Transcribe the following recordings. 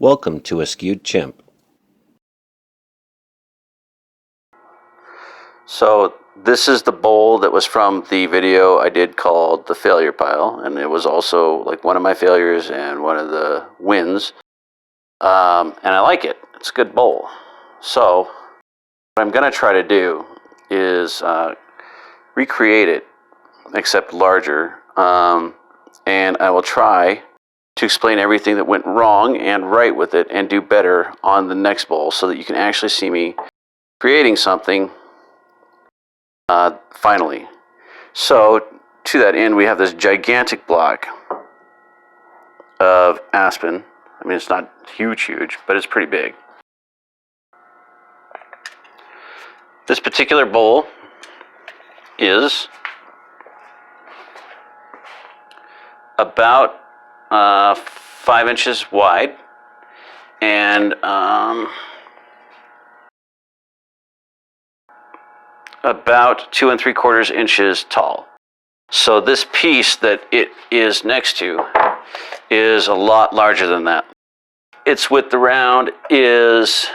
Welcome to a Skewed Chimp. So this is the bowl that was from the video I did called The Failure Pile, and it was also like one of my failures and one of the wins. And I like it. It's a good bowl. So what I'm going to try to do is recreate it, except larger. And I will try to explain everything that went wrong and right with it and do better on the next bowl so that you can actually see me creating something finally. So to that end, we have this gigantic block of Aspen. I mean, it's not huge, but it's pretty big. This particular bowl is about 5 inches wide and about 2 3/4 inches tall. So this piece that it is next to is a lot larger than that. Its width around is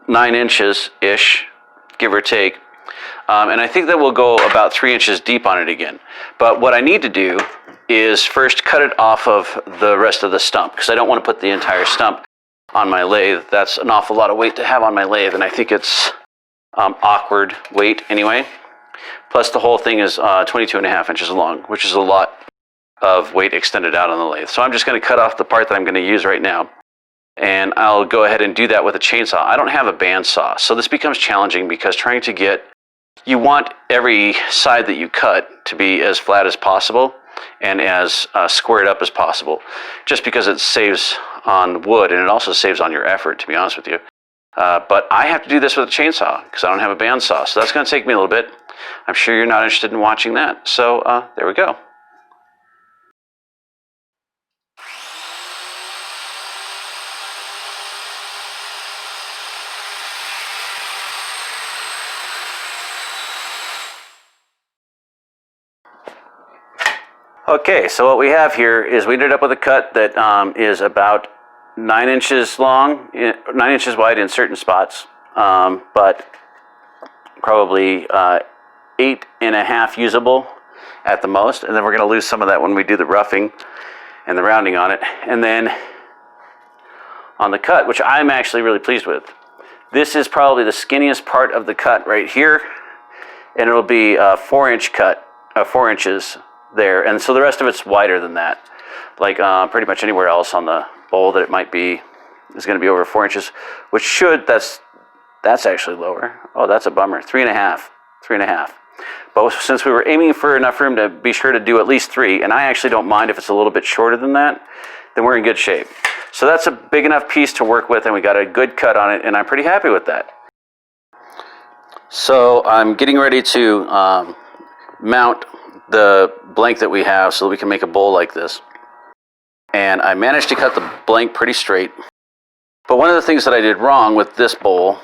9 inches-ish, give or take. And I think that we'll go about 3 inches deep on it again. But what I need to do is first cut it off of the rest of the stump, because I don't want to put the entire stump on my lathe. That's an awful lot of weight to have on my lathe, and I think it's awkward weight anyway. Plus the whole thing is 22.5 inches long, which is a lot of weight extended out on the lathe. So I'm just going to cut off the part that I'm going to use right now, and I'll go ahead and do that with a chainsaw. I don't have a bandsaw, so this becomes challenging because trying to get, you want every side that you cut to be as flat as possible and as squared up as possible, just because it saves on wood and it also saves on your effort, to be honest with you. But I have to do this with a chainsaw because I don't have a bandsaw, so that's going to take me a little bit. I'm sure you're not interested in watching that, so there we go. Okay, so what we have here is we ended up with a cut that is about 9 inches long, 9 inches wide in certain spots, but probably 8.5 usable at the most. And then we're going to lose some of that when we do the roughing and the rounding on it. And then on the cut, which I'm actually really pleased with, this is probably the skinniest part of the cut right here, and it'll be a 4-inch cut, 4 inches there, and so the rest of it's wider than that. Like pretty much anywhere else on the bowl that it might be is going to be over 4 inches, which should, that's actually lower. Oh, that's a bummer. 3.5. But since we were aiming for enough room to be sure to do at least 3, and I actually don't mind if it's a little bit shorter than that, then we're in good shape. So that's a big enough piece to work with, and we got a good cut on it, and I'm pretty happy with that. So I'm getting ready to mount the blank that we have so that we can make a bowl like this. And I managed to cut the blank pretty straight. But one of the things that I did wrong with this bowl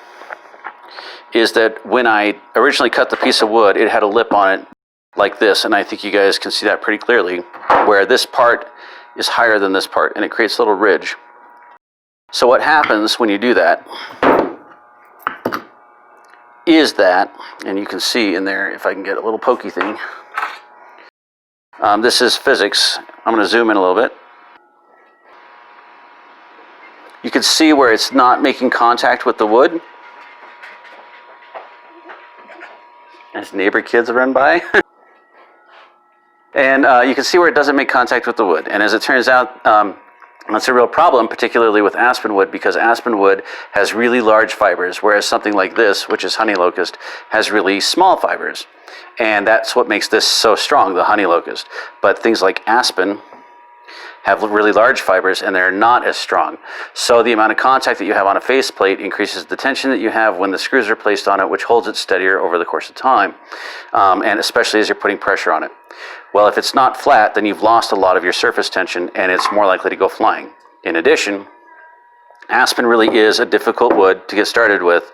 is that when I originally cut the piece of wood, it had a lip on it like this, and I think you guys can see that pretty clearly, where this part is higher than this part, and it creates a little ridge. So what happens when you do that is that, and you can see in there, if I can get a little pokey thing, this is physics. I'm going to zoom in a little bit. You can see where it's not making contact with the wood. As neighbor kids run by. And you can see where it doesn't make contact with the wood. And as it turns out, that's a real problem, particularly with aspen wood, because aspen wood has really large fibers, whereas something like this, which is honey locust, has really small fibers. And that's what makes this so strong, the honey locust. But things like aspen have really large fibers, and they're not as strong. So the amount of contact that you have on a faceplate increases the tension that you have when the screws are placed on it, which holds it steadier over the course of time, and especially as you're putting pressure on it. Well, if it's not flat, then you've lost a lot of your surface tension, and it's more likely to go flying. In addition, aspen really is a difficult wood to get started with,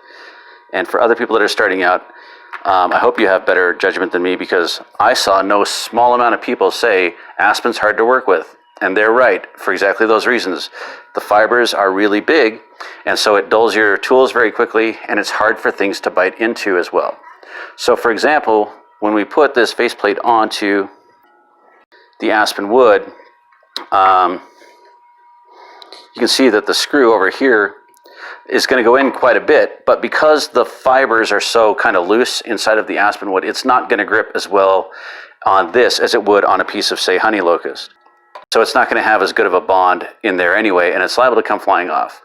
and for other people that are starting out, I hope you have better judgment than me, because I saw no small amount of people say aspen's hard to work with. And they're right for exactly those reasons. The fibers are really big, and so it dulls your tools very quickly, and it's hard for things to bite into as well. So for example, when we put this faceplate onto the Aspen wood, you can see that the screw over here is going to go in quite a bit, but because the fibers are so kind of loose inside of the Aspen wood, it's not going to grip as well on this as it would on a piece of, say, honey locust. So it's not going to have as good of a bond in there anyway, and it's liable to come flying off.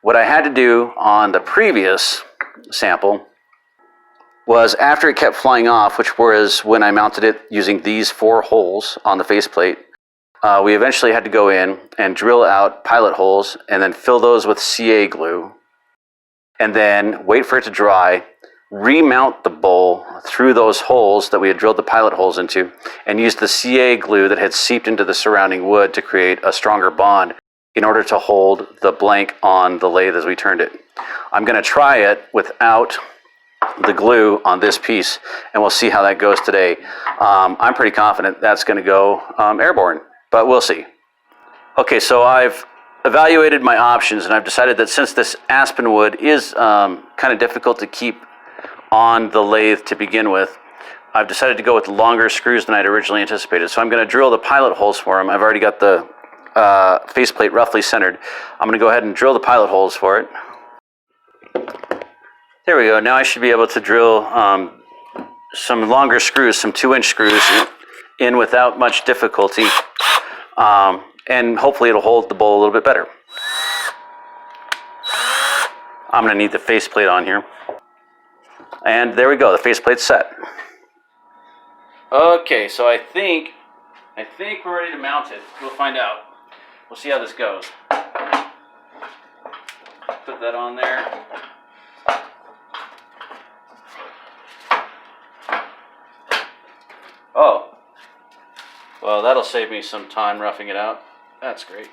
What I had to do on the previous sample was, after it kept flying off, which was when I mounted it using these 4 holes on the faceplate, we eventually had to go in and drill out pilot holes and then fill those with CA glue, and then wait for it to dry, remount the bowl through those holes that we had drilled the pilot holes into, and use the CA glue that had seeped into the surrounding wood to create a stronger bond in order to hold the blank on the lathe as we turned it. I'm going to try it without the glue on this piece, and we'll see how that goes today. I'm pretty confident that's going to go airborne, but we'll see. Okay, so I've evaluated my options, and I've decided that since this Aspen wood is kind of difficult to keep on the lathe to begin with, I've decided to go with longer screws than I'd originally anticipated. So I'm going to drill the pilot holes for them. I've already got the faceplate roughly centered. I'm going to go ahead and drill the pilot holes for it. There we go. Now I should be able to drill some longer screws, some 2-inch screws in without much difficulty. And hopefully it'll hold the bowl a little bit better. I'm going to need the faceplate on here. And there we go, the faceplate's set. Okay, so I think we're ready to mount it. We'll find out. We'll see how this goes. Put that on there. Oh, well, that'll save me some time roughing it out. That's great.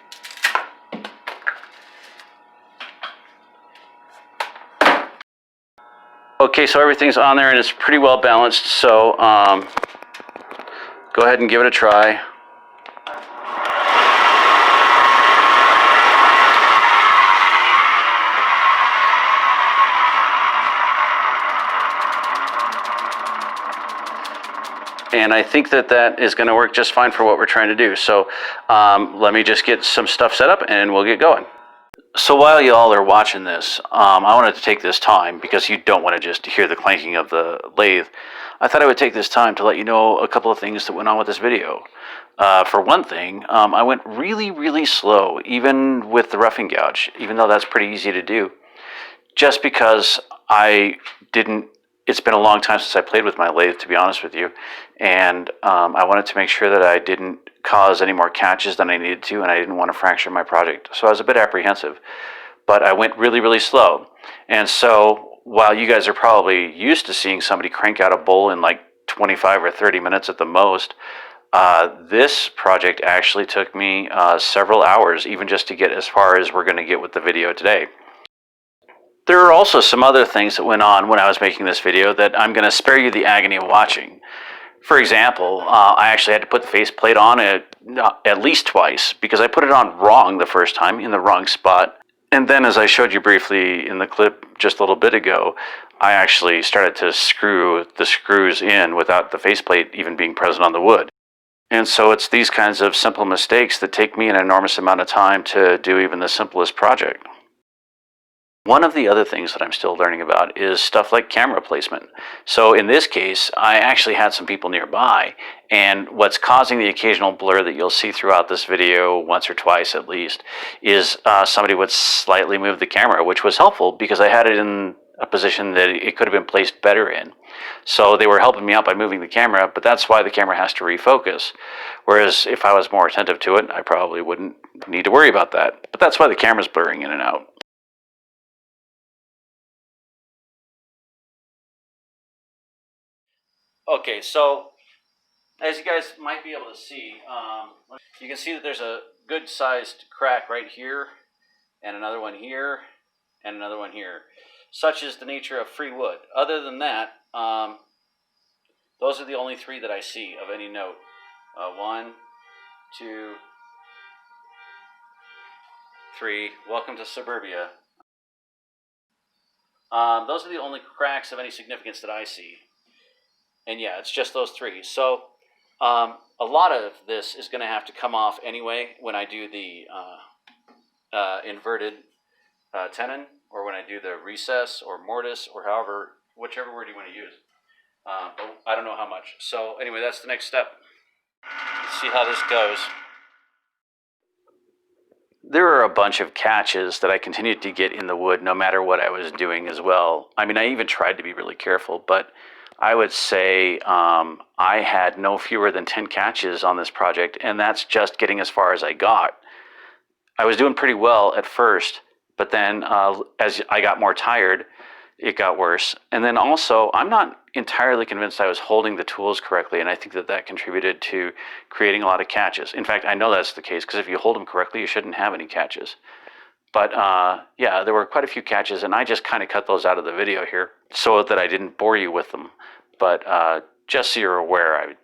Okay, so everything's on there and it's pretty well balanced, so go ahead and give it a try. And I think that is going to work just fine for what we're trying to do. So let me just get some stuff set up and we'll get going. So while y'all are watching this, I wanted to take this time, because you don't want to just hear the clanking of the lathe. I thought I would take this time to let you know a couple of things that went on with this video. For one thing, I went really, really slow, even with the roughing gouge, even though that's pretty easy to do. Just because it's been a long time since I played with my lathe, to be honest with you, and I wanted to make sure that I didn't cause any more catches than I needed to, and I didn't want to fracture my project. So I was a bit apprehensive, but I went really, really slow. And so while you guys are probably used to seeing somebody crank out a bowl in like 25 or 30 minutes at the most, this project actually took me several hours, even just to get as far as we're going to get with the video today. There are also some other things that went on when I was making this video that I'm going to spare you the agony of watching. For example, I actually had to put the faceplate on at least twice, because I put it on wrong the first time, in the wrong spot. And then, as I showed you briefly in the clip just a little bit ago, I actually started to screw the screws in without the faceplate even being present on the wood. And so it's these kinds of simple mistakes that take me an enormous amount of time to do even the simplest project. One of the other things that I'm still learning about is stuff like camera placement. So in this case, I actually had some people nearby, and what's causing the occasional blur that you'll see throughout this video, once or twice at least, is somebody would slightly move the camera, which was helpful because I had it in a position that it could have been placed better in. So they were helping me out by moving the camera, but that's why the camera has to refocus. Whereas if I was more attentive to it, I probably wouldn't need to worry about that. But that's why the camera's blurring in and out. Okay, so as you guys might be able to see, you can see that there's a good sized crack right here, and another one here, and another one here. Such is the nature of free wood. Other than that, those are the only 3 that I see of any note. 1, 2, 3. Welcome to suburbia. Those are the only cracks of any significance that I see. And yeah, it's just those 3. So a lot of this is going to have to come off anyway when I do the inverted tenon, or when I do the recess or mortise, or whichever word you want to use. But I don't know how much. So anyway, that's the next step. Let's see how this goes. There are a bunch of catches that I continued to get in the wood no matter what I was doing as well. I mean, I even tried to be really careful, but I would say I had no fewer than 10 catches on this project, and that's just getting as far as I got. I was doing pretty well at first, but then as I got more tired, it got worse. And then also, I'm not entirely convinced I was holding the tools correctly, and I think that contributed to creating a lot of catches. In fact, I know that's the case, because if you hold them correctly, you shouldn't have any catches. But yeah, there were quite a few catches, and I just kind of cut those out of the video here so that I didn't bore you with them. But just so you're aware,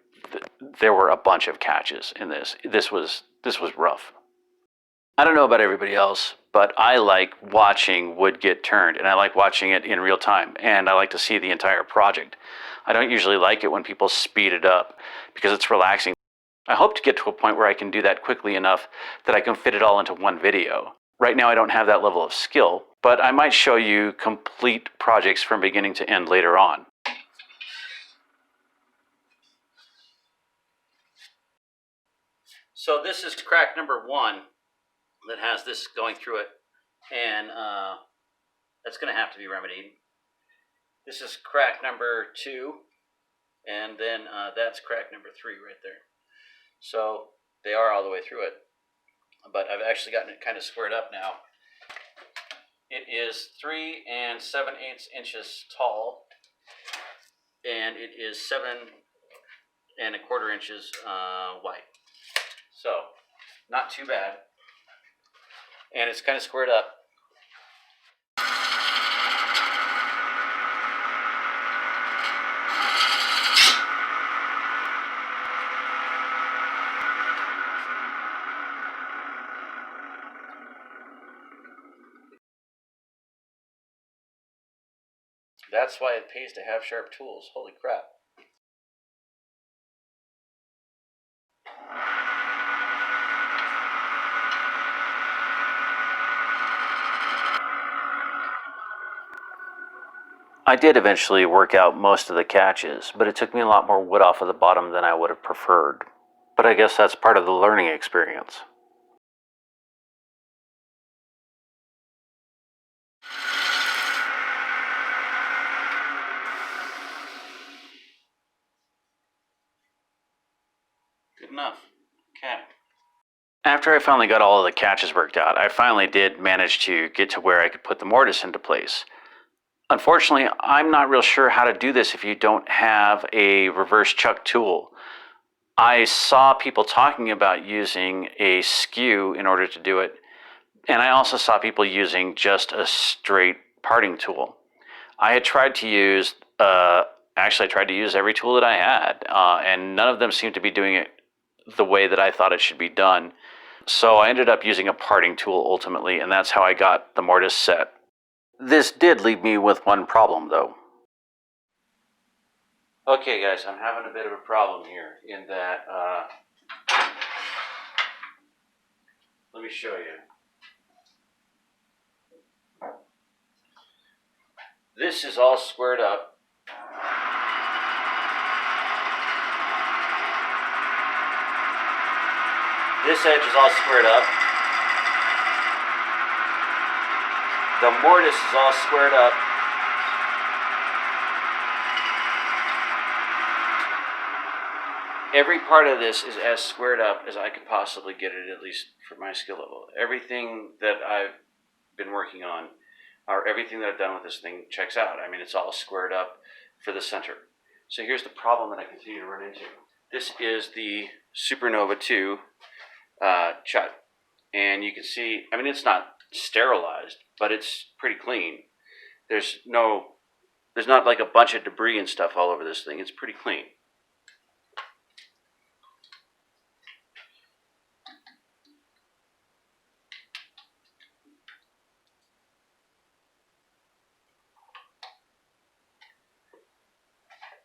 there were a bunch of catches in this. This was rough. I don't know about everybody else, but I like watching wood get turned, and I like watching it in real time, and I like to see the entire project. I don't usually like it when people speed it up because it's relaxing. I hope to get to a point where I can do that quickly enough that I can fit it all into one video. Right now I don't have that level of skill, but I might show you complete projects from beginning to end later on. So this is crack number 1 that has this going through it, and that's going to have to be remedied. This is crack number 2, and then that's crack number 3 right there. So they are all the way through it, but I've actually gotten it kind of squared up now. It is 3 7/8 inches tall, and it is 7 1/4 inches wide. So not too bad. And it's kind of squared up. That's why it pays to have sharp tools. Holy crap. I did eventually work out most of the catches, but it took me a lot more wood off of the bottom than I would have preferred. But I guess that's part of the learning experience. Good enough. Okay. After I finally got all of the catches worked out, I finally did manage to get to where I could put the mortise into place. Unfortunately, I'm not real sure how to do this if you don't have a reverse chuck tool. I saw people talking about using a skew in order to do it, and I also saw people using just a straight parting tool. I had tried to use, actually I tried to use every tool that I had, and none of them seemed to be doing it the way that I thought it should be done. So I ended up using a parting tool ultimately, and that's how I got the mortise set. This did leave me with one problem, though. Okay, guys, I'm having a bit of a problem here in that, let me show you. This is all squared up. This edge is all squared up. The mortise is all squared up. Every part of this is as squared up as I could possibly get it, at least for my skill level. Everything that I've been working on, or everything that I've done with this thing, checks out. I mean, it's all squared up for the center. So here's the problem that I continue to run into. This is the Supernova 2 chut. And you can see, I mean, it's not sterilized, but it's pretty clean. There's not like a bunch of debris and stuff all over this thing. It's pretty clean.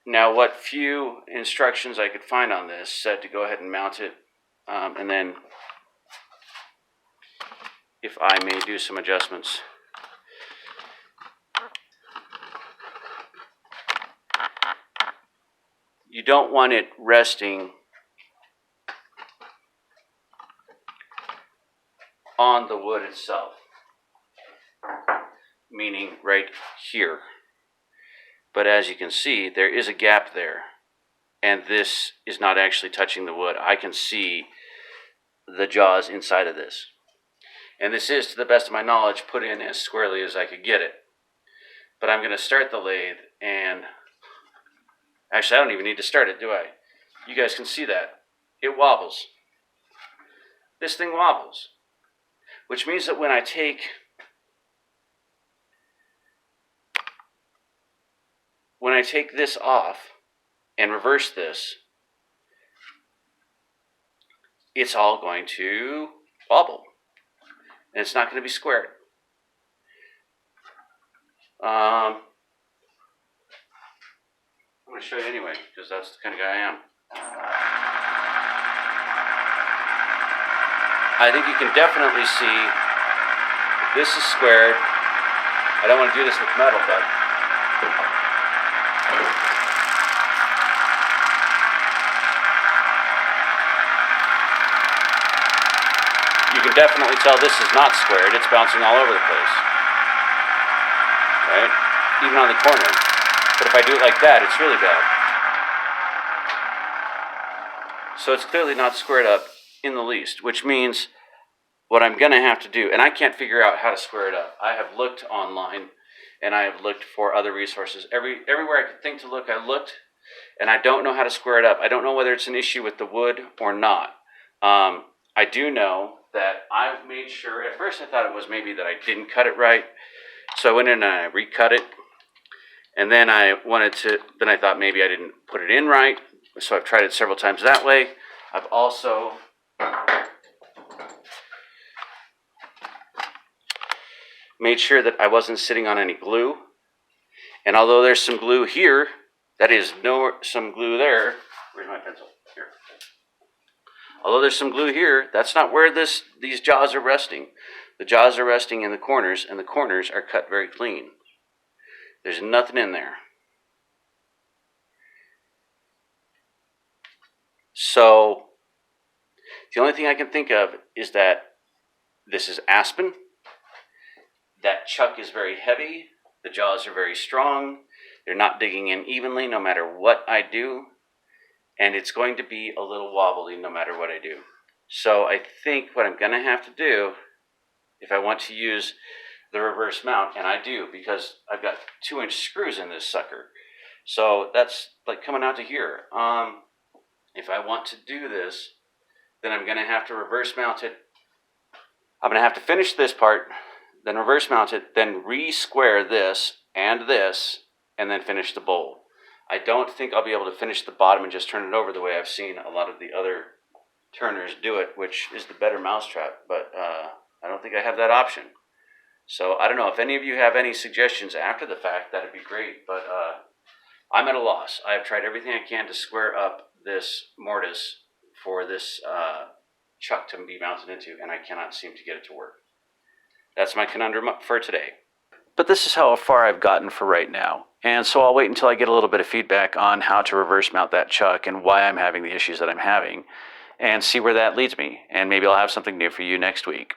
Now, what few instructions I could find on this said to go ahead and mount it, and then if I may do some adjustments. You don't want it resting on the wood itself, meaning right here. But as you can see, there is a gap there, and this is not actually touching the wood. I can see the jaws inside of this. And this is, to the best of my knowledge, put in as squarely as I could get it. But I'm going to start the lathe, and actually I don't even need to start it, do I? You guys can see that. It wobbles. This thing wobbles. Which means that when I take this off and reverse this, it's all going to wobble. And it's not going to be squared. I'm going to show you anyway, because that's the kind of guy I am. I think you can definitely see this is squared. I don't want to do this with metal, but you can definitely tell this is not squared. It's bouncing all over the place. Right? Even on the corner. But if I do it like that, it's really bad. So it's clearly not squared up in the least, which means what I'm going to have to do, and I can't figure out how to square it up. I have looked online, and I have looked for other resources. Everywhere I could think to look, I looked, and I don't know how to square it up. I don't know whether it's an issue with the wood or not. I do know that I made sure, at first I thought it was maybe that I didn't cut it right, so I went in and I recut it, and then I thought maybe I didn't put it in right, so I've tried it several times that way. I've also made sure that I wasn't sitting on any glue, and although there's some glue here, that is some glue there. Where's my pencil? Here. Although there's some glue here, that's not where these jaws are resting. The jaws are resting in the corners, and the corners are cut very clean. There's nothing in there. So the only thing I can think of is that this is Aspen. That chuck is very heavy. The jaws are very strong. They're not digging in evenly no matter what I do. And it's going to be a little wobbly no matter what I do. So I think what I'm going to have to do, if I want to use the reverse mount, and I do because I've got 2-inch screws in this sucker. So that's like coming out to here. If I want to do this, then I'm going to have to reverse mount it. I'm going to have to finish this part, then reverse mount it, then re-square this, and then finish the bowl. I don't think I'll be able to finish the bottom and just turn it over the way I've seen a lot of the other turners do it, which is the better mousetrap, but I don't think I have that option. So I don't know, if any of you have any suggestions after the fact, that'd be great, but I'm at a loss. I have tried everything I can to square up this mortise for this chuck to be mounted into, and I cannot seem to get it to work. That's my conundrum for today. But this is how far I've gotten for right now. And so I'll wait until I get a little bit of feedback on how to reverse mount that chuck and why I'm having the issues that I'm having, and see where that leads me. And maybe I'll have something new for you next week.